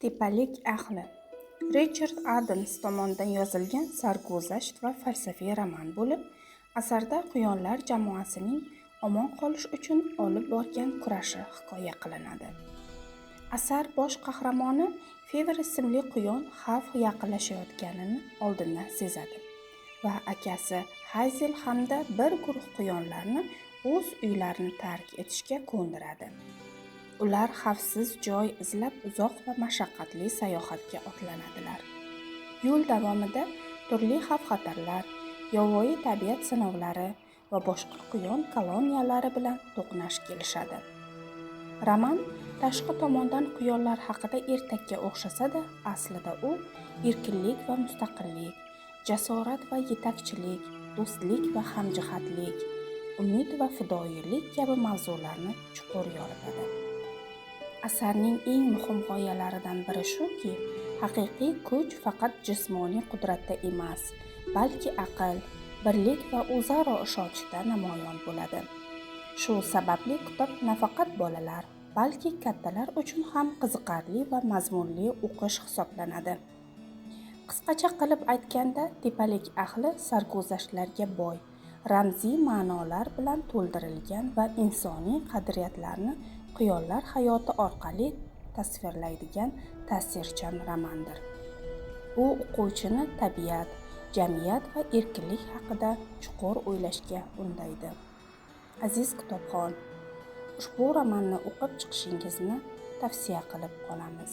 Tepalik ahli. Richard Adams tomonidan yozilgan sarguzasht va falsafiy roman bo'lib, asarda quyonlar jamoasining omon qolish uchun olib borgan kurashi hikoya qilinadi. Asar bosh qahramoni Fever ismli quyon xavf yaqinlashayotganini oldindan sezadi va akasi Hazel hamda bir guruh quyonlarni o'z uylarini tark etishga ko'ndiradi. Ular xavfsiz joy izlab uzoq va mashaqqatli sayohatga otlanadilar. Yo'l davomida turli xavf-xatarlar, yovvoyi tabiat sinovlari va boshqa quyon koloniyalari bilan to'qnash kelishadi. Roman tashqi tomondan quyonlar haqida ertakka o'xshasa-da, aslida u erkinlik va mustaqillik, jasorat va yetakchilik, do'stlik va hamjihatlik, umid va fidoyilik kabi mavzularni chuqur yoritadi. Asarning eng muhim g'oyalaridan biri shuki, haqiqiy kuch faqat jismoniy qudratda emas, balki aql, birlik va o'zaro ishonchda namoyon bo'ladi. Shu sababli kitob nafaqat bolalar, balki kattalar uchun ham qiziqarli va mazmunli o'qish hisoblanadi. Qisqacha qilib aytganda, Tepalik ahli sarguzashtlarga boy, ramziy ma'nolar bilan to'ldirilgan va insoniy qadriyatlarni quyonlar hayoti orqali tasvirlaydigan ta'sirchan romandir. U o'quvchini tabiat, jamiyat va erkinlik haqida chuqur o'ylashga undaydi. Aziz kitobxon, ushbu romanni o'qib chiqishingizni tavsiya qilib qolamiz.